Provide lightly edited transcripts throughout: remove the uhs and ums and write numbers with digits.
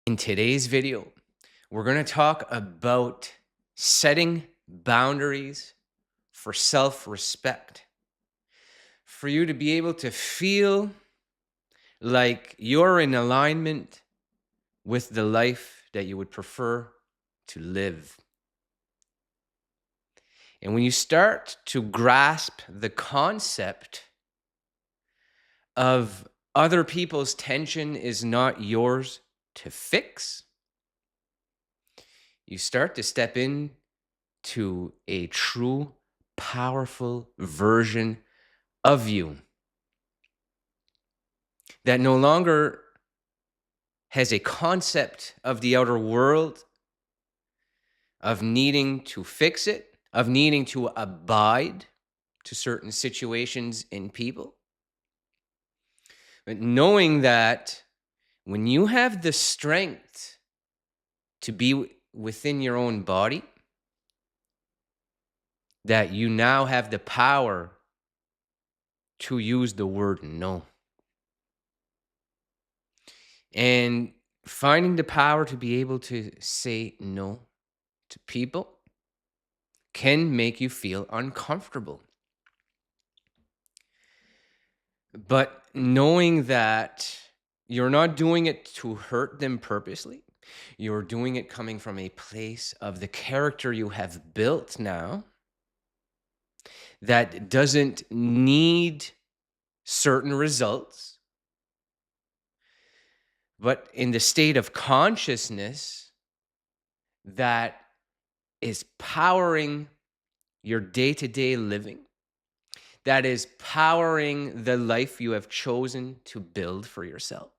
In today's video, we're going to talk about setting boundaries for self respect, for you to be able to feel like you're in alignment with the life that you would prefer to live. And when you start to grasp the concept of other people's tension is not yours to fix, you start to step in to a true, powerful version of you that no longer has a concept of the outer world, of needing to fix it, of needing to abide to certain situations and people. But knowing that when you have the strength to be within your own body, that you now have the power to use the word no. And finding the power to be able to say no to people can make you feel uncomfortable. But knowing that you're not doing it to hurt them purposely, you're doing it coming from a place of the character you have built now that doesn't need certain results, but in the state of consciousness that is powering your day-to-day living, that is powering the life you have chosen to build for yourself,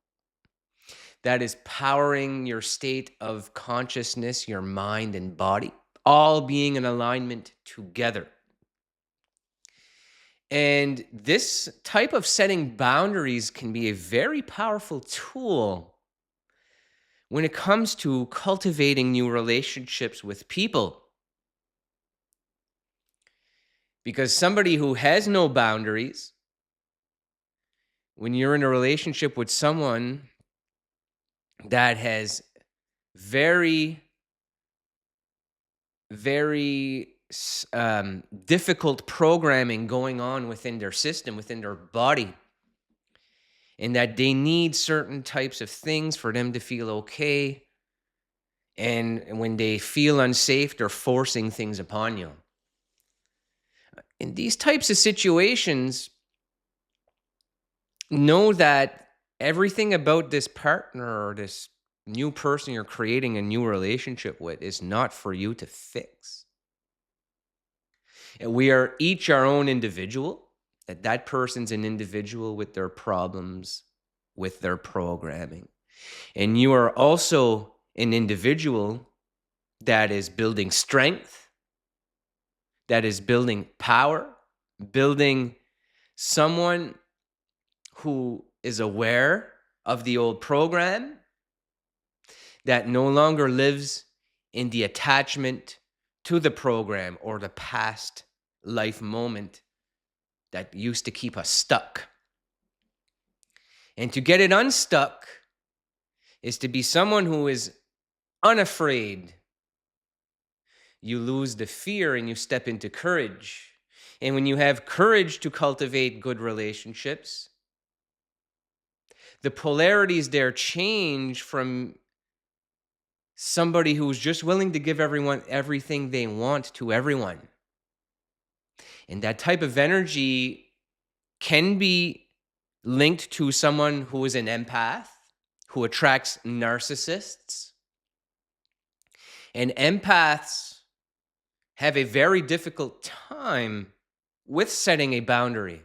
that is powering your state of consciousness, your mind and body, all being in alignment together. And this type of setting boundaries can be a very powerful tool when it comes to cultivating new relationships with people. Because somebody who has no boundaries, when you're in a relationship with someone that has very difficult programming going on within their system, within their body, and that they need certain types of things for them to feel okay. And when they feel unsafe, they're forcing things upon you. In these types of situations, know that everything about this partner or this new person you're creating a new relationship with is not for you to fix. And we are each our own individual, that person's an individual with their problems, with their programming. And you are also an individual that is building strength, that is building power, building someone who is aware of the old program, that no longer lives in the attachment to the program or the past life moment that used to keep us stuck. And to get it unstuck is to be someone who is unafraid. You lose the fear and you step into courage. And when you have courage to cultivate good relationships, the polarities there change from somebody who's just willing to give everyone everything they want to everyone. And that type of energy can be linked to someone who is an empath, who attracts narcissists. And empaths have a very difficult time with setting a boundary.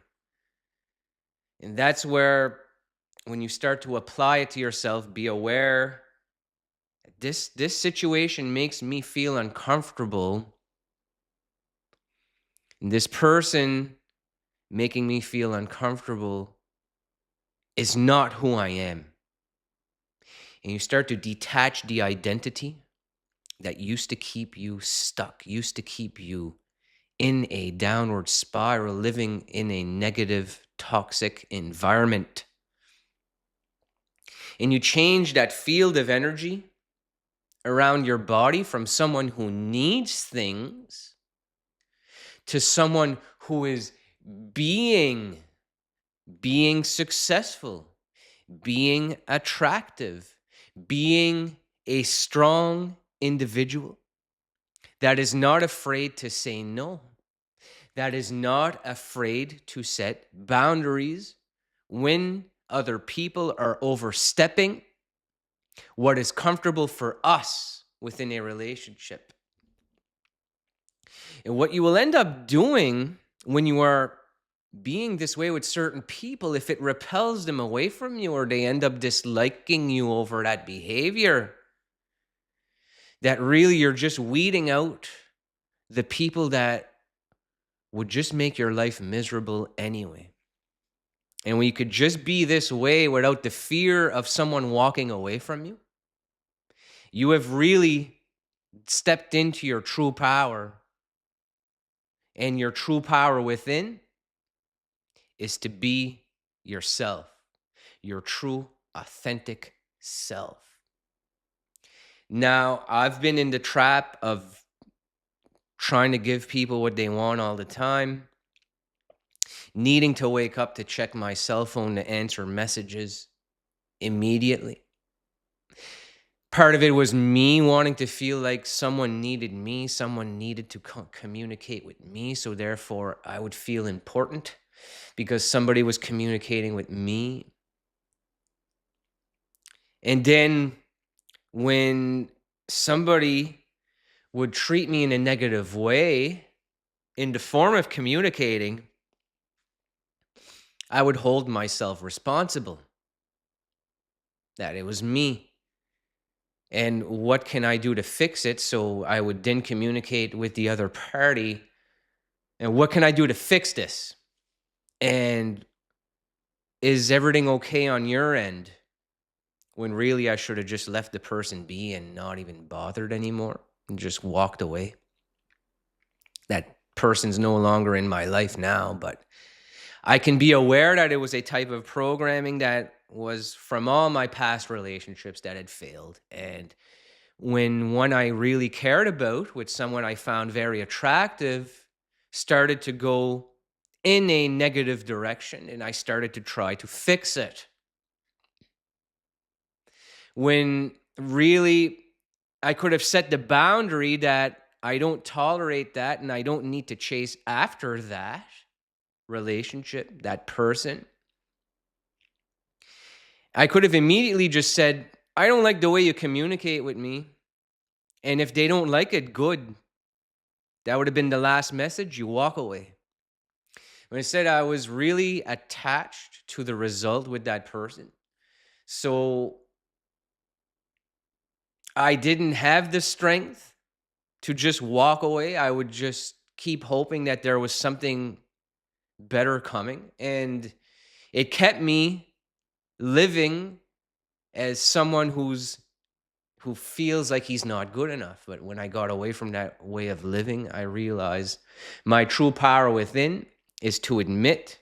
And that's where, when you start to apply it to yourself, be aware, this situation makes me feel uncomfortable. And this person making me feel uncomfortable is not who I am. And you start to detach the identity that used to keep you stuck, used to keep you in a downward spiral, living in a negative, toxic environment. and you change that field of energy around your body from someone who needs things to someone who is being successful, being attractive, being a strong individual that is not afraid to say no, that is not afraid to set boundaries when other people are overstepping what is comfortable for us within a relationship. And what you will end up doing when you are being this way with certain people, if it repels them away from you or they end up disliking you over that behavior, that really you're just weeding out the people that would just make your life miserable anyway. And when you could just be this way without the fear of someone walking away from you, you have really stepped into your true power. And your true power within is to be yourself, your true, authentic self. Now, I've been in the trap of trying to give people what they want all the time, needing to wake up to check my cell phone to answer messages immediately. Part of it was me wanting to feel like someone needed me, someone needed to communicate with me, so therefore I would feel important because somebody was communicating with me. And then when somebody would treat me in a negative way in the form of communicating, I would hold myself responsible, that it was me. And what can I do to fix it? So I would then communicate with the other party. And what can I do to fix this? And is everything okay on your end? When really I should have just left the person be and not even bothered anymore and just walked away. That person's no longer in my life now, but I can be aware that it was a type of programming that was from all my past relationships that had failed. And when one I really cared about, with someone I found very attractive, started to go in a negative direction, and I started to try to fix it. When really I could have set the boundary that I don't tolerate that and I don't need to chase after that relationship, that person. I could have immediately just said, I don't like the way you communicate with me. And if they don't like it, good. That would have been the last message. You walk away. When I said I was really attached to the result with that person. So I didn't have the strength to just walk away. I would just keep hoping that there was something better coming. And it kept me living as someone who feels like he's not good enough. But when I got away from that way of living, I realized my true power within is to admit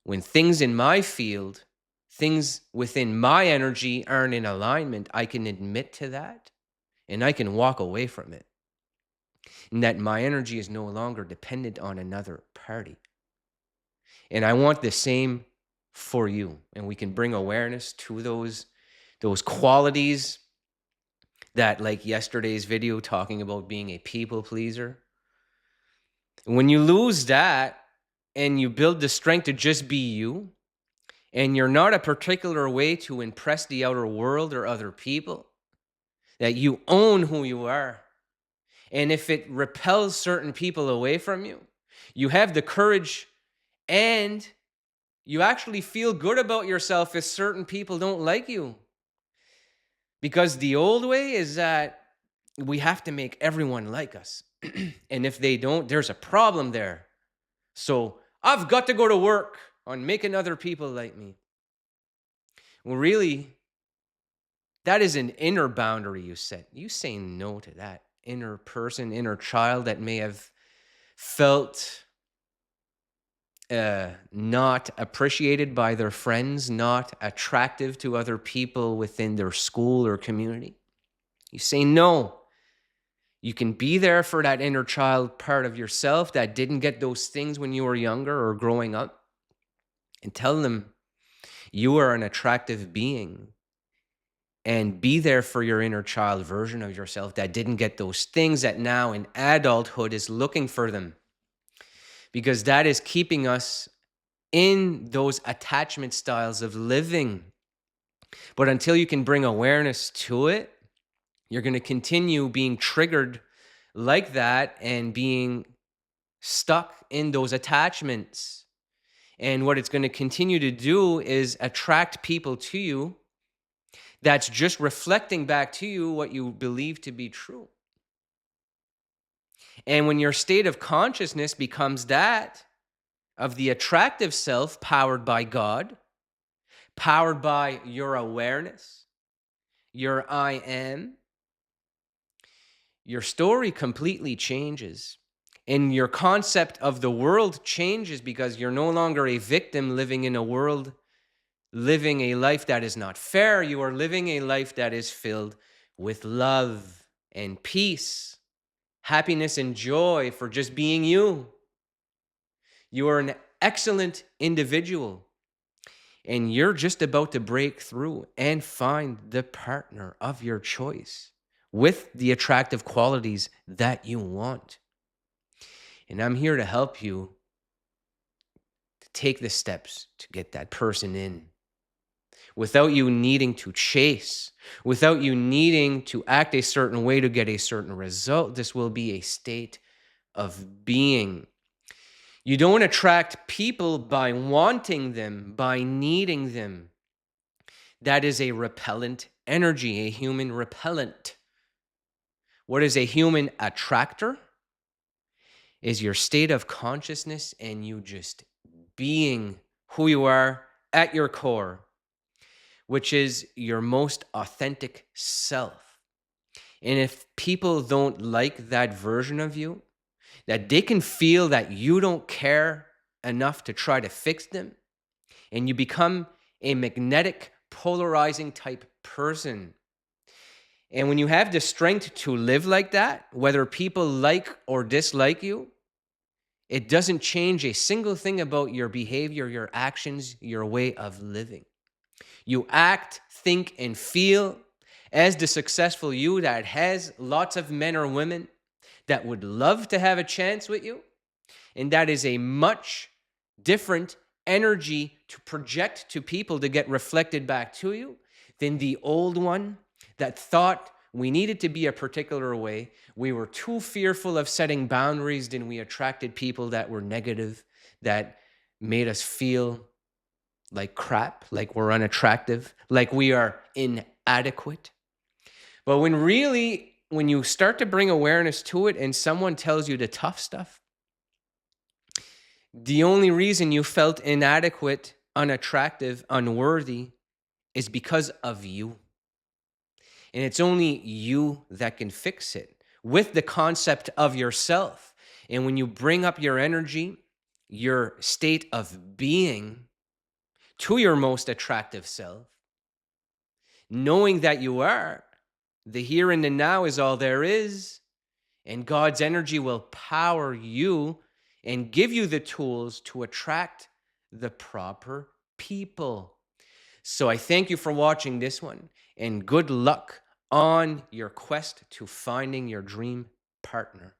when things in my field, things within my energy aren't in alignment. I can admit to that and I can walk away from it. And that my energy is no longer dependent on another party. And I want the same for you. And we can bring awareness to those qualities that, like yesterday's video talking about being a people pleaser. When you lose that and you build the strength to just be you, and you're not a particular way to impress the outer world or other people, that you own who you are. And if it repels certain people away from you, you have the courage and you actually feel good about yourself if certain people don't like you. Because the old way is that we have to make everyone like us. And if they don't, there's a problem there. So I've got to go to work on making other people like me. Well, really, that is an inner boundary you set. You say no to that inner person, inner child that may have felt not appreciated by their friends, not attractive to other people within their school or community. You say no. You can be there for that inner child part of yourself that didn't get those things when you were younger or growing up, and tell them you are an attractive being, and be there for your inner child version of yourself that didn't get those things, that now in adulthood is looking for them, because that is keeping us in those attachment styles of living. But until you can bring awareness to it, you're going to continue being triggered like that and being stuck in those attachments. And what it's going to continue to do is attract people to you that's just reflecting back to you what you believe to be true. And when your state of consciousness becomes that of the attractive self, powered by God, powered by your awareness, your I am, your story completely changes. And your concept of the world changes, because you're no longer a victim living in a world, living a life that is not fair. You are living a life that is filled with love and peace, happiness and joy for just being you. You are an excellent individual, and you're just about to break through and find the partner of your choice with the attractive qualities that you want. And I'm here to help you to take the steps to get that person in, without you needing to chase, without you needing to act a certain way to get a certain result. This will be a state of being. You don't attract people by wanting them, by needing them. That is a repellent energy, a human repellent. What is a human attractor? Is your state of consciousness and you just being who you are at your core, which is your most authentic self. And if people don't like that version of you, that they can feel that you don't care enough to try to fix them, and you become a magnetic, polarizing type person. And when you have the strength to live like that, whether people like or dislike you, it doesn't change a single thing about your behavior, your actions, your way of living. You act, think, and feel as the successful you that has lots of men or women that would love to have a chance with you. And that is a much different energy to project to people to get reflected back to you than the old one that thought we needed to be a particular way. We were too fearful of setting boundaries, then we attracted people that were negative, that made us feel like crap, like we're unattractive, like we are inadequate. But when you start to bring awareness to it and someone tells you the tough stuff, the only reason you felt inadequate, unattractive, unworthy is because of you. And it's only you that can fix it with the concept of yourself. And when you bring up your energy, your state of being to your most attractive self, knowing that you are, the here and the now is all there is, and God's energy will power you and give you the tools to attract the proper people. So I thank you for watching this one, and good luck on your quest to finding your dream partner.